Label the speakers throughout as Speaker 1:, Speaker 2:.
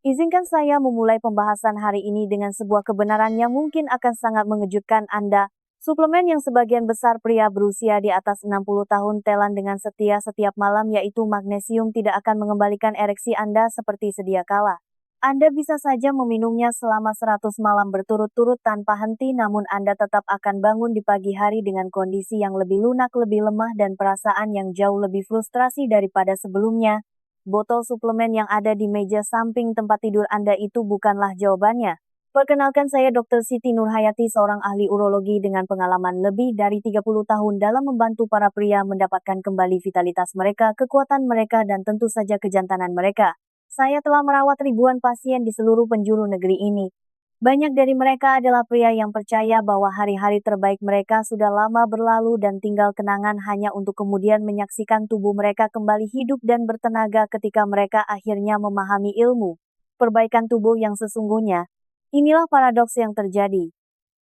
Speaker 1: Izinkan saya memulai pembahasan hari ini dengan sebuah kebenaran yang mungkin akan sangat mengejutkan Anda. Suplemen yang sebagian besar pria berusia di atas 60 tahun telan dengan setia setiap malam yaitu magnesium tidak akan mengembalikan ereksi Anda seperti sedia kala. Anda bisa saja meminumnya selama 100 malam berturut-turut tanpa henti namun Anda tetap akan bangun di pagi hari dengan kondisi yang lebih lunak, lebih lemah dan perasaan yang jauh lebih frustrasi daripada sebelumnya. Botol suplemen yang ada di meja samping tempat tidur Anda itu bukanlah jawabannya. Perkenalkan saya Dr. Siti Nurhayati, seorang ahli urologi dengan pengalaman lebih dari 30 tahun dalam membantu para pria mendapatkan kembali vitalitas mereka, kekuatan mereka dan tentu saja kejantanan mereka. Saya telah merawat ribuan pasien di seluruh penjuru negeri ini. Banyak dari mereka adalah pria yang percaya bahwa hari-hari terbaik mereka sudah lama berlalu dan tinggal kenangan hanya untuk kemudian menyaksikan tubuh mereka kembali hidup dan bertenaga ketika mereka akhirnya memahami ilmu perbaikan tubuh yang sesungguhnya. Inilah paradoks yang terjadi.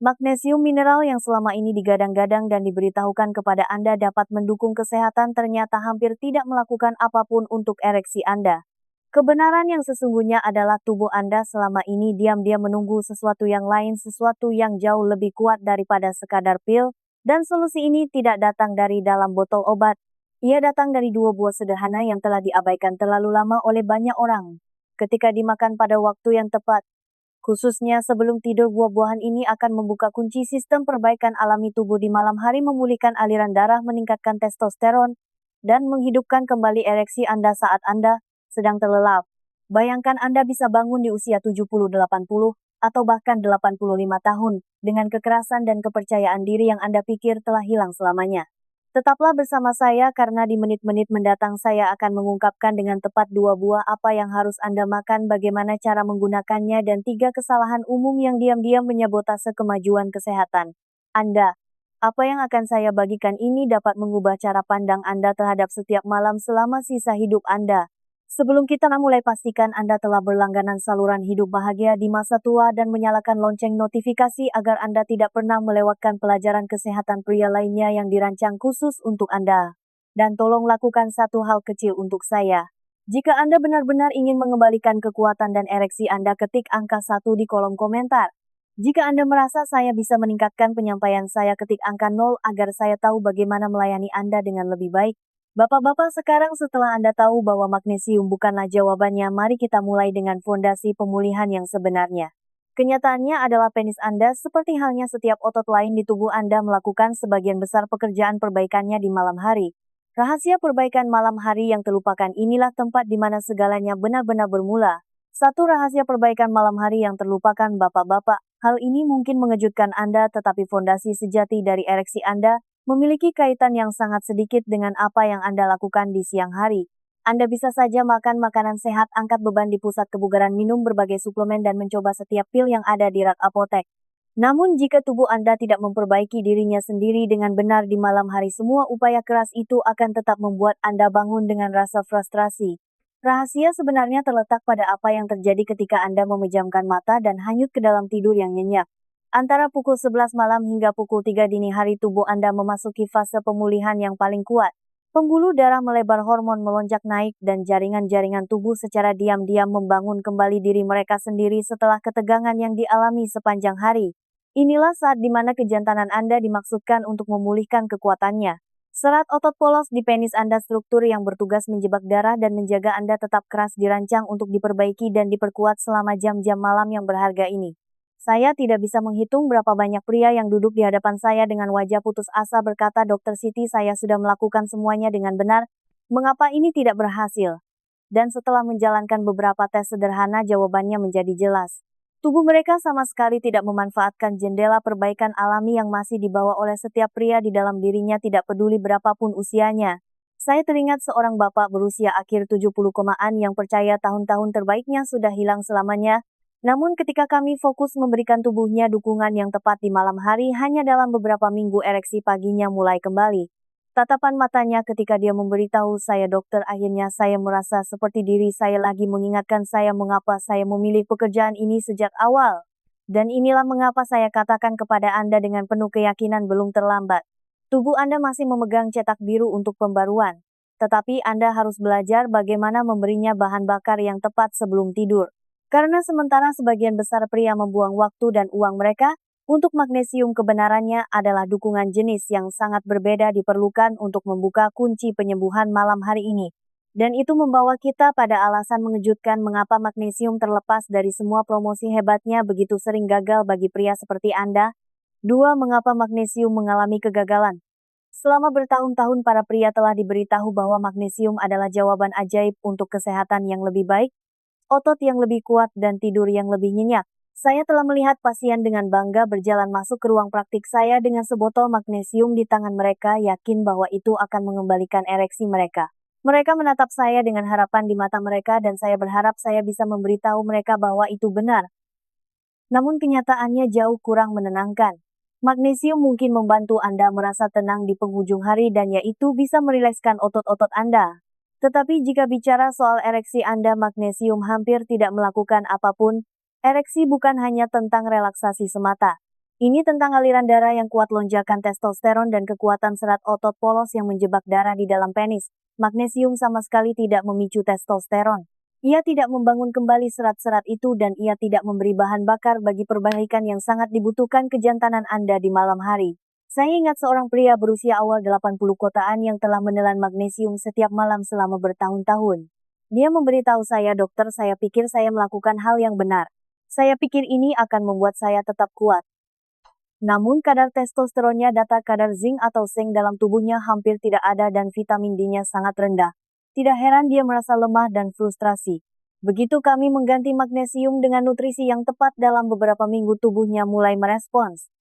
Speaker 1: Magnesium mineral yang selama ini digadang-gadang dan diberitahukan kepada Anda dapat mendukung kesehatan ternyata hampir tidak melakukan apapun untuk ereksi Anda. Kebenaran yang sesungguhnya adalah tubuh Anda selama ini diam-diam menunggu sesuatu yang lain, sesuatu yang jauh lebih kuat daripada sekadar pil, dan solusi ini tidak datang dari dalam botol obat. Ia datang dari dua buah sederhana yang telah diabaikan terlalu lama oleh banyak orang. Ketika dimakan pada waktu yang tepat, khususnya sebelum tidur, buah-buahan ini akan membuka kunci sistem perbaikan alami tubuh di malam hari, memulihkan aliran darah, meningkatkan testosteron, dan menghidupkan kembali ereksi Anda saat Anda sedang terlelap. Bayangkan Anda bisa bangun di usia 70, 80, atau bahkan 85 tahun, dengan kekerasan dan kepercayaan diri yang Anda pikir telah hilang selamanya. Tetaplah bersama saya karena di menit-menit mendatang saya akan mengungkapkan dengan tepat dua buah apa yang harus Anda makan, bagaimana cara menggunakannya, dan 3 kesalahan umum yang diam-diam menyabotase kemajuan kesehatan Anda. Apa yang akan saya bagikan ini dapat mengubah cara pandang Anda terhadap setiap malam selama sisa hidup Anda. Sebelum kita mulai, pastikan Anda telah berlangganan saluran hidup bahagia di masa tua dan menyalakan lonceng notifikasi agar Anda tidak pernah melewatkan pelajaran kesehatan pria lainnya yang dirancang khusus untuk Anda. Dan tolong lakukan satu hal kecil untuk saya. Jika Anda benar-benar ingin mengembalikan kekuatan dan ereksi Anda, ketik angka 1 di kolom komentar. Jika Anda merasa saya bisa meningkatkan penyampaian saya, ketik angka 0 agar saya tahu bagaimana melayani Anda dengan lebih baik. Bapak-bapak, sekarang setelah Anda tahu bahwa magnesium bukanlah jawabannya, mari kita mulai dengan fondasi pemulihan yang sebenarnya. Kenyataannya adalah penis Anda, seperti halnya setiap otot lain di tubuh Anda, melakukan sebagian besar pekerjaan perbaikannya di malam hari. Rahasia perbaikan malam hari yang terlupakan, inilah tempat di mana segalanya benar-benar bermula. Satu rahasia perbaikan malam hari yang terlupakan, bapak-bapak. Hal ini mungkin mengejutkan Anda, tetapi fondasi sejati dari ereksi Anda memiliki kaitan yang sangat sedikit dengan apa yang Anda lakukan di siang hari. Anda bisa saja makan makanan sehat, angkat beban di pusat kebugaran, minum berbagai suplemen, dan mencoba setiap pil yang ada di rak apotek. Namun jika tubuh Anda tidak memperbaiki dirinya sendiri dengan benar di malam hari, semua upaya keras itu akan tetap membuat Anda bangun dengan rasa frustrasi. Rahasia sebenarnya terletak pada apa yang terjadi ketika Anda memejamkan mata dan hanyut ke dalam tidur yang nyenyak. Antara pukul 11 malam hingga pukul 3 dini hari, tubuh Anda memasuki fase pemulihan yang paling kuat. Pembuluh darah melebar, hormon melonjak naik, dan jaringan-jaringan tubuh secara diam-diam membangun kembali diri mereka sendiri setelah ketegangan yang dialami sepanjang hari. Inilah saat di mana kejantanan Anda dimaksudkan untuk memulihkan kekuatannya. Serat otot polos di penis Anda, struktur yang bertugas menjebak darah dan menjaga Anda tetap keras, dirancang untuk diperbaiki dan diperkuat selama jam-jam malam yang berharga ini. Saya tidak bisa menghitung berapa banyak pria yang duduk di hadapan saya dengan wajah putus asa berkata, "Dokter Siti, saya sudah melakukan semuanya dengan benar. Mengapa ini tidak berhasil?" Dan setelah menjalankan beberapa tes sederhana, jawabannya menjadi jelas. Tubuh mereka sama sekali tidak memanfaatkan jendela perbaikan alami yang masih dibawa oleh setiap pria di dalam dirinya, tidak peduli berapapun usianya. Saya teringat seorang bapak berusia akhir 70-an yang percaya tahun-tahun terbaiknya sudah hilang selamanya. Namun ketika kami fokus memberikan tubuhnya dukungan yang tepat di malam hari, hanya dalam beberapa minggu ereksi paginya mulai kembali. Tatapan matanya ketika dia memberitahu saya, "Dokter, akhirnya saya merasa seperti diri saya lagi," mengingatkan saya mengapa saya memilih pekerjaan ini sejak awal. Dan inilah mengapa saya katakan kepada Anda dengan penuh keyakinan, belum terlambat. Tubuh Anda masih memegang cetak biru untuk pembaruan. Tetapi Anda harus belajar bagaimana memberinya bahan bakar yang tepat sebelum tidur. Karena sementara sebagian besar pria membuang waktu dan uang mereka, untuk magnesium kebenarannya adalah dukungan jenis yang sangat berbeda diperlukan untuk membuka kunci penyembuhan malam hari ini. Dan itu membawa kita pada alasan mengejutkan mengapa magnesium terlepas dari semua promosi hebatnya begitu sering gagal bagi pria seperti Anda. 2. Mengapa magnesium mengalami kegagalan? Selama bertahun-tahun para pria telah diberitahu bahwa magnesium adalah jawaban ajaib untuk kesehatan yang lebih baik, otot yang lebih kuat dan tidur yang lebih nyenyak. Saya telah melihat pasien dengan bangga berjalan masuk ke ruang praktik saya dengan sebotol magnesium di tangan mereka, yakin bahwa itu akan mengembalikan ereksi mereka. Mereka menatap saya dengan harapan di mata mereka dan saya berharap saya bisa memberitahu mereka bahwa itu benar. Namun kenyataannya jauh kurang menenangkan. Magnesium mungkin membantu Anda merasa tenang di penghujung hari dan yaitu bisa merilekskan otot-otot Anda. Tetapi jika bicara soal ereksi Anda, magnesium hampir tidak melakukan apapun. Ereksi bukan hanya tentang relaksasi semata. Ini tentang aliran darah yang kuat, lonjakan testosteron dan kekuatan serat otot polos yang menjebak darah di dalam penis. Magnesium sama sekali tidak memicu testosteron. Ia tidak membangun kembali serat-serat itu dan ia tidak memberi bahan bakar bagi perbaikan yang sangat dibutuhkan kejantanan Anda di malam hari. Saya ingat seorang pria berusia awal 80 kotaan yang telah menelan magnesium setiap malam selama bertahun-tahun. Dia memberitahu saya, "Dokter, saya pikir saya melakukan hal yang benar. Saya pikir ini akan membuat saya tetap kuat." Namun kadar testosteronnya, data kadar zinc atau seng dalam tubuhnya hampir tidak ada dan vitamin D-nya sangat rendah. Tidak heran dia merasa lemah dan frustrasi. Begitu kami mengganti magnesium dengan nutrisi yang tepat, dalam beberapa minggu tubuhnya mulai merespons.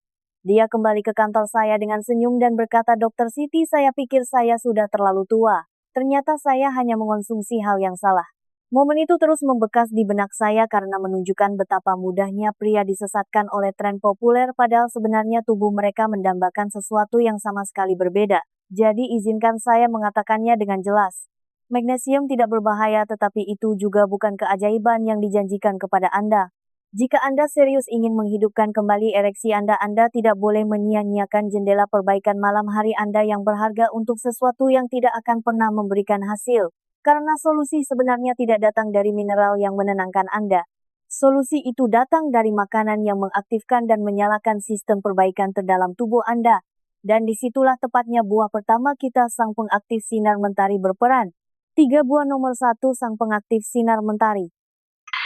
Speaker 1: Dia kembali ke kantor saya dengan senyum dan berkata, "Dokter Siti, saya pikir saya sudah terlalu tua. Ternyata saya hanya mengonsumsi hal yang salah." Momen itu terus membekas di benak saya karena menunjukkan betapa mudahnya pria disesatkan oleh tren populer padahal sebenarnya tubuh mereka mendambakan sesuatu yang sama sekali berbeda. Jadi izinkan saya mengatakannya dengan jelas. Magnesium tidak berbahaya, tetapi itu juga bukan keajaiban yang dijanjikan kepada Anda. Jika Anda serius ingin menghidupkan kembali ereksi Anda tidak boleh menyia-nyiakan jendela perbaikan malam hari Anda yang berharga untuk sesuatu yang tidak akan pernah memberikan hasil. Karena solusi sebenarnya tidak datang dari mineral yang menenangkan Anda. Solusi itu datang dari makanan yang mengaktifkan dan menyalakan sistem perbaikan terdalam tubuh Anda. Dan disitulah tepatnya buah pertama kita, sang pengaktif sinar mentari, berperan. 3 buah nomor 1 sang pengaktif sinar mentari.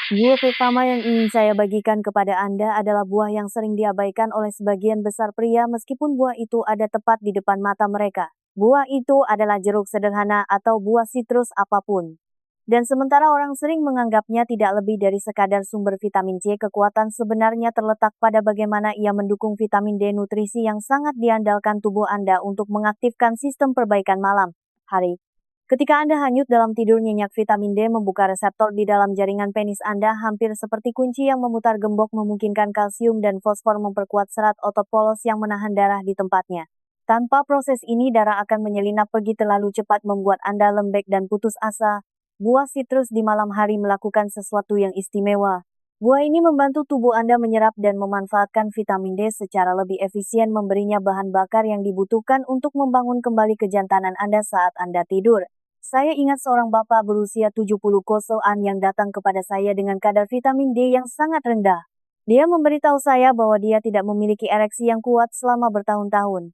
Speaker 1: Buah pertama yang ingin saya bagikan kepada Anda adalah buah yang sering diabaikan oleh sebagian besar pria meskipun buah itu ada tepat di depan mata mereka. Buah itu adalah jeruk sederhana atau buah sitrus apapun. Dan sementara orang sering menganggapnya tidak lebih dari sekadar sumber vitamin C, kekuatan sebenarnya terletak pada bagaimana ia mendukung vitamin D, nutrisi yang sangat diandalkan tubuh Anda untuk mengaktifkan sistem perbaikan malam hari. Ketika Anda hanyut dalam tidur nyenyak, vitamin D membuka reseptor di dalam jaringan penis Anda hampir seperti kunci yang memutar gembok, memungkinkan kalsium dan fosfor memperkuat serat otot polos yang menahan darah di tempatnya. Tanpa proses ini, darah akan menyelinap pergi terlalu cepat, membuat Anda lembek dan putus asa. Buah sitrus di malam hari melakukan sesuatu yang istimewa. Buah ini membantu tubuh Anda menyerap dan memanfaatkan vitamin D secara lebih efisien, memberinya bahan bakar yang dibutuhkan untuk membangun kembali kejantanan Anda saat Anda tidur. Saya ingat seorang bapak berusia 70 kosoan yang datang kepada saya dengan kadar vitamin D yang sangat rendah. Dia memberitahu saya bahwa dia tidak memiliki ereksi yang kuat selama bertahun-tahun.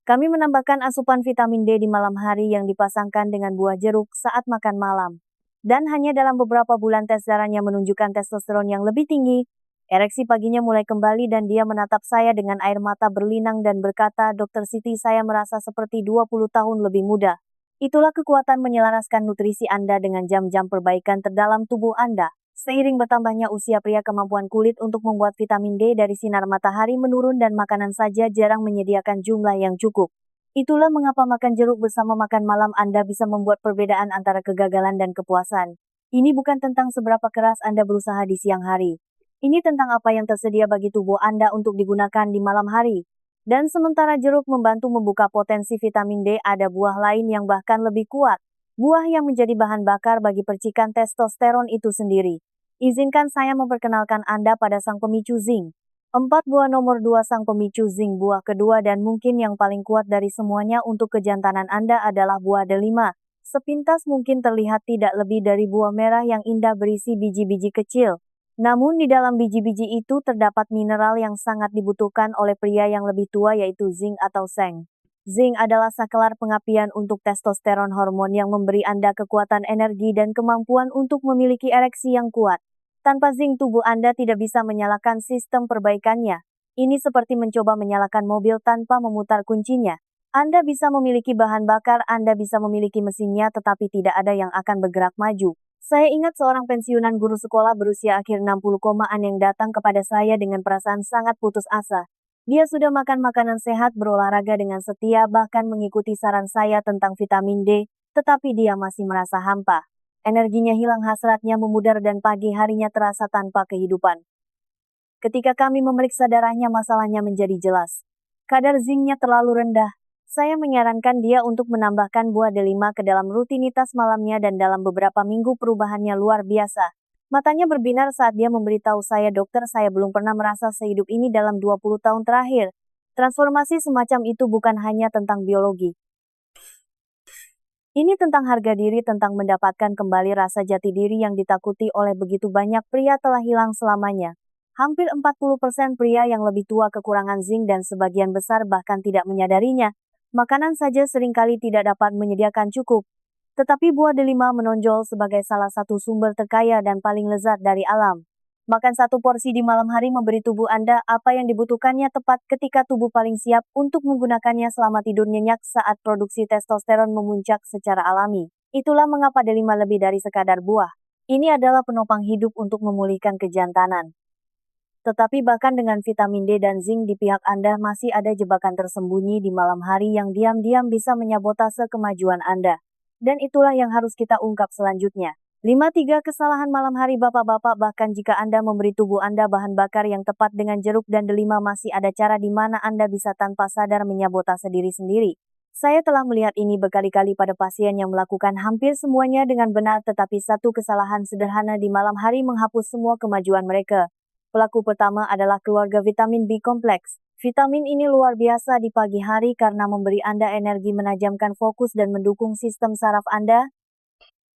Speaker 1: Kami menambahkan asupan vitamin D di malam hari yang dipasangkan dengan buah jeruk saat makan malam. Dan hanya dalam beberapa bulan tes darahnya menunjukkan testosteron yang lebih tinggi. Ereksi paginya mulai kembali dan dia menatap saya dengan air mata berlinang dan berkata, "Dokter Siti, saya merasa seperti 20 tahun lebih muda." Itulah kekuatan menyelaraskan nutrisi Anda dengan jam-jam perbaikan terdalam tubuh Anda. Seiring bertambahnya usia pria, kemampuan kulit untuk membuat vitamin D dari sinar matahari menurun dan makanan saja jarang menyediakan jumlah yang cukup. Itulah mengapa makan jeruk bersama makan malam Anda bisa membuat perbedaan antara kegagalan dan kepuasan. Ini bukan tentang seberapa keras Anda berusaha di siang hari. Ini tentang apa yang tersedia bagi tubuh Anda untuk digunakan di malam hari. Dan sementara jeruk membantu membuka potensi vitamin D, ada buah lain yang bahkan lebih kuat. Buah yang menjadi bahan bakar bagi percikan testosteron itu sendiri. Izinkan saya memperkenalkan Anda pada sang pemicu zinc. 4 buah nomor 2 sang pemicu zinc. Buah kedua dan mungkin yang paling kuat dari semuanya untuk kejantanan Anda adalah buah delima. Sepintas mungkin terlihat tidak lebih dari buah merah yang indah berisi biji-biji kecil. Namun di dalam biji-biji itu terdapat mineral yang sangat dibutuhkan oleh pria yang lebih tua yaitu zinc atau seng. Zinc adalah saklar pengapian untuk testosteron, hormon yang memberi Anda kekuatan energi dan kemampuan untuk memiliki ereksi yang kuat. Tanpa zinc tubuh Anda tidak bisa menyalakan sistem perbaikannya. Ini seperti mencoba menyalakan mobil tanpa memutar kuncinya. Anda bisa memiliki bahan bakar, Anda bisa memiliki mesinnya, tetapi tidak ada yang akan bergerak maju. Saya ingat seorang pensiunan guru sekolah berusia akhir 60-an yang datang kepada saya dengan perasaan sangat putus asa. Dia sudah makan makanan sehat, berolahraga dengan setia, bahkan mengikuti saran saya tentang vitamin D, tetapi dia masih merasa hampa. Energinya hilang, hasratnya memudar dan pagi harinya terasa tanpa kehidupan. Ketika kami memeriksa darahnya, masalahnya menjadi jelas. Kadar zincnya terlalu rendah. Saya menyarankan dia untuk menambahkan buah delima ke dalam rutinitas malamnya dan dalam beberapa minggu perubahannya luar biasa. Matanya berbinar saat dia memberitahu saya, "Dokter, saya belum pernah merasa sehidup ini dalam 20 tahun terakhir." Transformasi semacam itu bukan hanya tentang biologi. Ini tentang harga diri, tentang mendapatkan kembali rasa jati diri yang ditakuti oleh begitu banyak pria telah hilang selamanya. Hampir 40% pria yang lebih tua kekurangan zinc dan sebagian besar bahkan tidak menyadarinya. Makanan saja seringkali tidak dapat menyediakan cukup. Tetapi buah delima menonjol sebagai salah satu sumber terkaya dan paling lezat dari alam. Makan satu porsi di malam hari memberi tubuh Anda apa yang dibutuhkannya tepat ketika tubuh paling siap untuk menggunakannya selama tidur nyenyak saat produksi testosteron memuncak secara alami. Itulah mengapa delima lebih dari sekadar buah. Ini adalah penopang hidup untuk memulihkan kejantanan. Tetapi bahkan dengan vitamin D dan zinc di pihak Anda, masih ada jebakan tersembunyi di malam hari yang diam-diam bisa menyabotase kemajuan Anda. Dan itulah yang harus kita ungkap selanjutnya. 3 kesalahan malam hari bapak-bapak. Bahkan jika Anda memberi tubuh Anda bahan bakar yang tepat dengan jeruk dan delima, masih ada cara di mana Anda bisa tanpa sadar menyabotase diri sendiri. Saya telah melihat ini berkali-kali pada pasien yang melakukan hampir semuanya dengan benar, tetapi satu kesalahan sederhana di malam hari menghapus semua kemajuan mereka. Pelaku pertama adalah keluarga vitamin B kompleks. Vitamin ini luar biasa di pagi hari karena memberi Anda energi, menajamkan fokus dan mendukung sistem saraf Anda.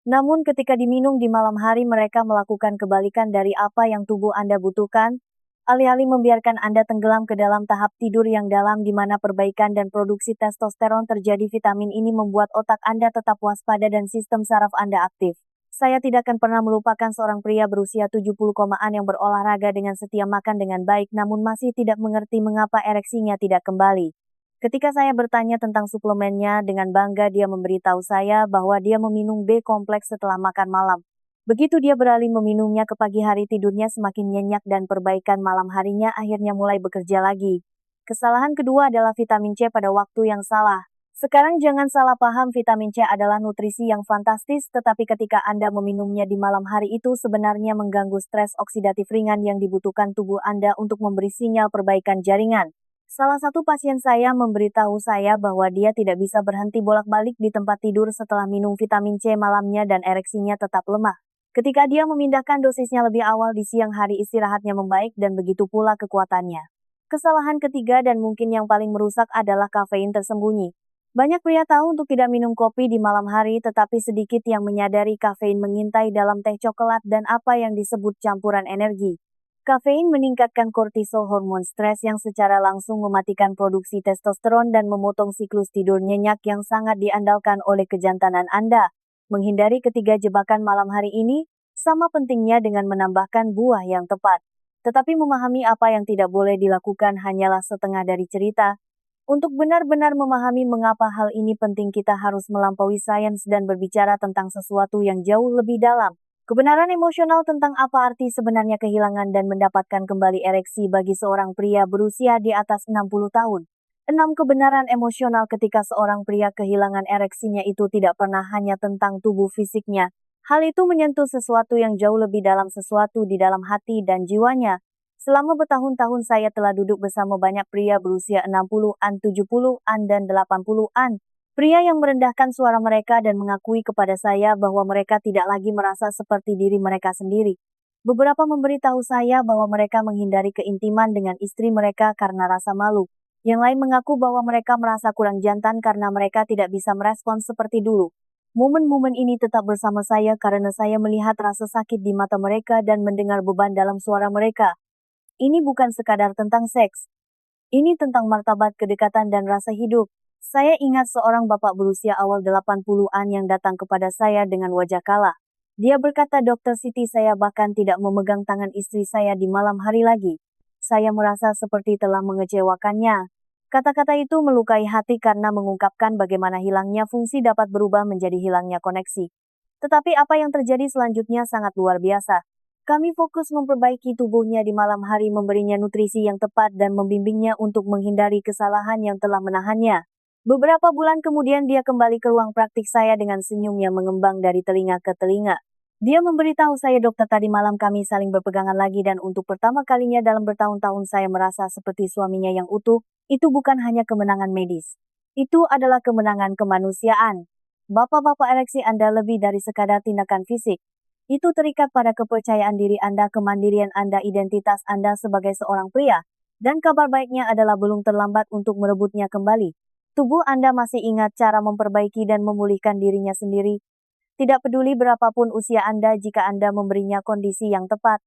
Speaker 1: Namun ketika diminum di malam hari, mereka melakukan kebalikan dari apa yang tubuh Anda butuhkan. Alih-alih membiarkan Anda tenggelam ke dalam tahap tidur yang dalam di mana perbaikan dan produksi testosteron terjadi, vitamin ini membuat otak Anda tetap waspada dan sistem saraf Anda aktif. Saya tidak akan pernah melupakan seorang pria berusia 70-an yang berolahraga dengan setia, makan dengan baik, namun masih tidak mengerti mengapa ereksinya tidak kembali. Ketika saya bertanya tentang suplemennya, dengan bangga dia memberitahu saya bahwa dia meminum B kompleks setelah makan malam. Begitu dia beralih meminumnya ke pagi hari, tidurnya semakin nyenyak dan perbaikan malam harinya akhirnya mulai bekerja lagi. Kesalahan kedua adalah vitamin C pada waktu yang salah. Sekarang jangan salah paham, vitamin C adalah nutrisi yang fantastis, tetapi ketika Anda meminumnya di malam hari, itu sebenarnya mengganggu stres oksidatif ringan yang dibutuhkan tubuh Anda untuk memberi sinyal perbaikan jaringan. Salah satu pasien saya memberitahu saya bahwa dia tidak bisa berhenti bolak-balik di tempat tidur setelah minum vitamin C malamnya dan ereksinya tetap lemah. Ketika dia memindahkan dosisnya lebih awal di siang hari, istirahatnya membaik dan begitu pula kekuatannya. Kesalahan ketiga dan mungkin yang paling merusak adalah kafein tersembunyi. Banyak pria tahu untuk tidak minum kopi di malam hari, tetapi sedikit yang menyadari kafein mengintai dalam teh coklat dan apa yang disebut campuran energi. Kafein meningkatkan kortisol, hormon stres yang secara langsung mematikan produksi testosteron dan memotong siklus tidur nyenyak yang sangat diandalkan oleh kejantanan Anda. Menghindari ketiga jebakan malam hari ini, sama pentingnya dengan menambahkan buah yang tepat. Tetapi memahami apa yang tidak boleh dilakukan hanyalah setengah dari cerita. Untuk benar-benar memahami mengapa hal ini penting, kita harus melampaui sains dan berbicara tentang sesuatu yang jauh lebih dalam. Kebenaran emosional tentang apa arti sebenarnya kehilangan dan mendapatkan kembali ereksi bagi seorang pria berusia di atas 60 tahun. 6 kebenaran emosional ketika seorang pria kehilangan ereksinya itu tidak pernah hanya tentang tubuh fisiknya. Hal itu menyentuh sesuatu yang jauh lebih dalam, sesuatu di dalam hati dan jiwanya. Selama bertahun-tahun saya telah duduk bersama banyak pria berusia 60-an, 70-an, dan 80-an. Pria yang merendahkan suara mereka dan mengakui kepada saya bahwa mereka tidak lagi merasa seperti diri mereka sendiri. Beberapa memberitahu saya bahwa mereka menghindari keintiman dengan istri mereka karena rasa malu. Yang lain mengaku bahwa mereka merasa kurang jantan karena mereka tidak bisa merespons seperti dulu. Momen-momen ini tetap bersama saya karena saya melihat rasa sakit di mata mereka dan mendengar beban dalam suara mereka. Ini bukan sekadar tentang seks. Ini tentang martabat, kedekatan, dan rasa hidup. Saya ingat seorang bapak berusia awal 80-an yang datang kepada saya dengan wajah kalah. Dia berkata, "Dokter Siti, saya bahkan tidak memegang tangan istri saya di malam hari lagi. Saya merasa seperti telah mengecewakannya." Kata-kata itu melukai hati karena mengungkapkan bagaimana hilangnya fungsi dapat berubah menjadi hilangnya koneksi. Tetapi apa yang terjadi selanjutnya sangat luar biasa. Kami fokus memperbaiki tubuhnya di malam hari, memberinya nutrisi yang tepat dan membimbingnya untuk menghindari kesalahan yang telah menahannya. Beberapa bulan kemudian dia kembali ke ruang praktik saya dengan senyum yang mengembang dari telinga ke telinga. Dia memberitahu saya, "Dokter, tadi malam kami saling berpegangan lagi dan untuk pertama kalinya dalam bertahun-tahun saya merasa seperti suaminya yang utuh. Itu bukan hanya kemenangan medis. Itu adalah kemenangan kemanusiaan. Bapak-bapak, ereksi Anda lebih dari sekadar tindakan fisik. Itu terikat pada kepercayaan diri Anda, kemandirian Anda, identitas Anda sebagai seorang pria. Dan kabar baiknya adalah belum terlambat untuk merebutnya kembali. Tubuh Anda masih ingat cara memperbaiki dan memulihkan dirinya sendiri. Tidak peduli berapapun usia Anda jika Anda memberinya kondisi yang tepat.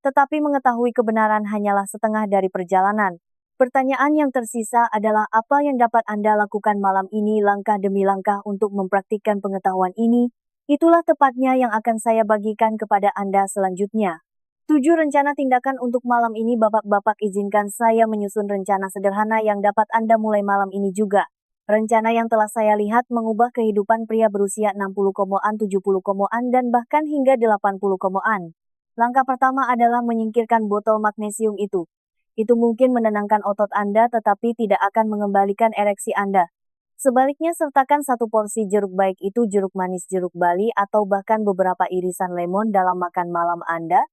Speaker 1: Tetapi mengetahui kebenaran hanyalah setengah dari perjalanan. Pertanyaan yang tersisa adalah apa yang dapat Anda lakukan malam ini langkah demi langkah untuk mempraktikkan pengetahuan ini. Itulah tepatnya yang akan saya bagikan kepada Anda selanjutnya. 7 rencana tindakan untuk malam ini. Bapak-bapak, izinkan saya menyusun rencana sederhana yang dapat Anda mulai malam ini juga. Rencana yang telah saya lihat mengubah kehidupan pria berusia 60-an, 70-an, dan bahkan hingga 80-an. Langkah pertama adalah menyingkirkan botol magnesium itu. Itu mungkin menenangkan otot Anda tetapi tidak akan mengembalikan ereksi Anda. Sebaliknya, sertakan 1 porsi jeruk, baik itu jeruk manis, jeruk bali, atau bahkan beberapa irisan lemon dalam makan malam Anda.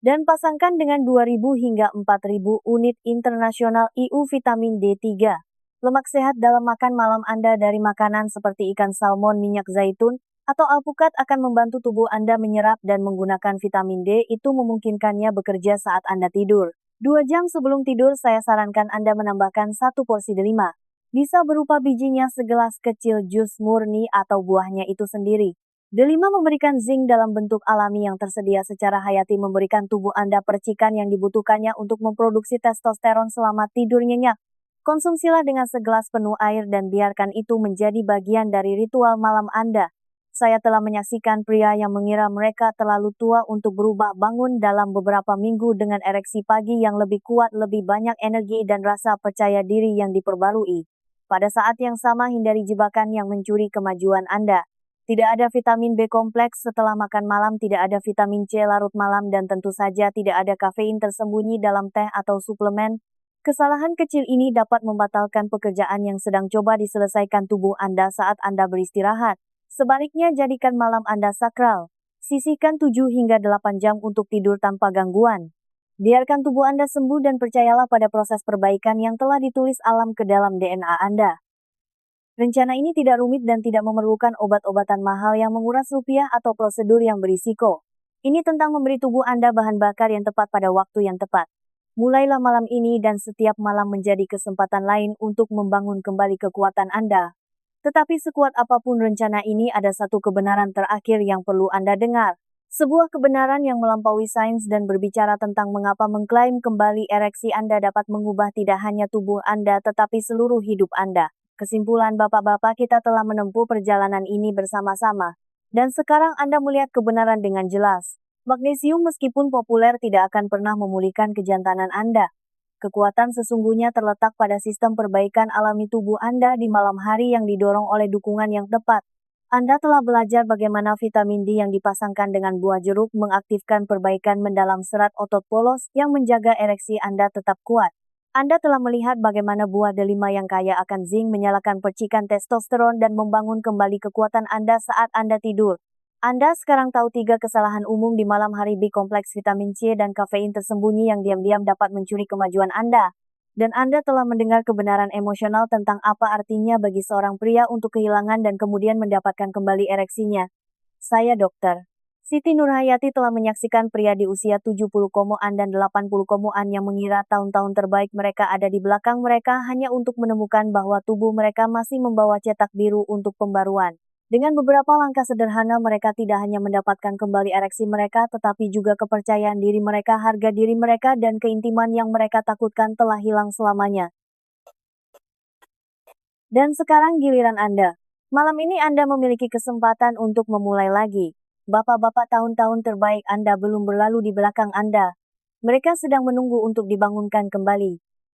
Speaker 1: Dan pasangkan dengan 2.000 hingga 4.000 unit internasional IU vitamin D3. Lemak sehat dalam makan malam Anda dari makanan seperti ikan salmon, minyak zaitun, atau alpukat akan membantu tubuh Anda menyerap dan menggunakan vitamin D. Itu memungkinkannya bekerja saat Anda tidur. 2 jam sebelum tidur saya sarankan Anda menambahkan 1 porsi delima. Bisa berupa bijinya segelas kecil, jus murni, atau buahnya itu sendiri. Delima memberikan zinc dalam bentuk alami yang tersedia secara hayati, memberikan tubuh Anda percikan yang dibutuhkannya untuk memproduksi testosteron selama tidur nyenyak. Konsumsilah dengan segelas penuh air dan biarkan itu menjadi bagian dari ritual malam Anda. Saya telah menyaksikan pria yang mengira mereka terlalu tua untuk berubah bangun dalam beberapa minggu dengan ereksi pagi yang lebih kuat, lebih banyak energi dan rasa percaya diri yang diperbarui. Pada saat yang sama, hindari jebakan yang mencuri kemajuan Anda. Tidak ada vitamin B kompleks setelah makan malam, tidak ada vitamin C larut malam, dan tentu saja tidak ada kafein tersembunyi dalam teh atau suplemen. Kesalahan kecil ini dapat membatalkan pekerjaan yang sedang coba diselesaikan tubuh Anda saat Anda beristirahat. Sebaliknya, jadikan malam Anda sakral. Sisihkan 7 hingga 8 jam untuk tidur tanpa gangguan. Biarkan tubuh Anda sembuh dan percayalah pada proses perbaikan yang telah ditulis alam ke dalam DNA Anda. Rencana ini tidak rumit dan tidak memerlukan obat-obatan mahal yang menguras rupiah atau prosedur yang berisiko. Ini tentang memberi tubuh Anda bahan bakar yang tepat pada waktu yang tepat. Mulailah malam ini dan setiap malam menjadi kesempatan lain untuk membangun kembali kekuatan Anda. Tetapi sekuat apapun rencana ini, ada satu kebenaran terakhir yang perlu Anda dengar. Sebuah kebenaran yang melampaui sains dan berbicara tentang mengapa mengklaim kembali ereksi Anda dapat mengubah tidak hanya tubuh Anda tetapi seluruh hidup Anda. Kesimpulan, bapak-bapak, kita telah menempuh perjalanan ini bersama-sama. Dan sekarang Anda melihat kebenaran dengan jelas. Magnesium meskipun populer tidak akan pernah memulihkan kejantanan Anda. Kekuatan sesungguhnya terletak pada sistem perbaikan alami tubuh Anda di malam hari yang didorong oleh dukungan yang tepat. Anda telah belajar bagaimana vitamin D yang dipasangkan dengan buah jeruk mengaktifkan perbaikan mendalam serat otot polos yang menjaga ereksi Anda tetap kuat. Anda telah melihat bagaimana buah delima yang kaya akan zinc menyalakan percikan testosteron dan membangun kembali kekuatan Anda saat Anda tidur. Anda sekarang tahu 3 kesalahan umum di malam hari: B kompleks, vitamin C, dan kafein tersembunyi yang diam-diam dapat mencuri kemajuan Anda. Dan Anda telah mendengar kebenaran emosional tentang apa artinya bagi seorang pria untuk kehilangan dan kemudian mendapatkan kembali ereksinya. Saya Dr. Siti Nurhayati telah menyaksikan pria di usia 70-an dan 80-an yang mengira tahun-tahun terbaik mereka ada di belakang mereka hanya untuk menemukan bahwa tubuh mereka masih membawa cetak biru untuk pembaruan. Dengan beberapa langkah sederhana mereka tidak hanya mendapatkan kembali ereksi mereka tetapi juga kepercayaan diri mereka, harga diri mereka dan keintiman yang mereka takutkan telah hilang selamanya. Dan sekarang giliran Anda. Malam ini Anda memiliki kesempatan untuk memulai lagi. Bapak-bapak, tahun-tahun terbaik Anda belum berlalu di belakang Anda. Mereka sedang menunggu untuk dibangunkan kembali.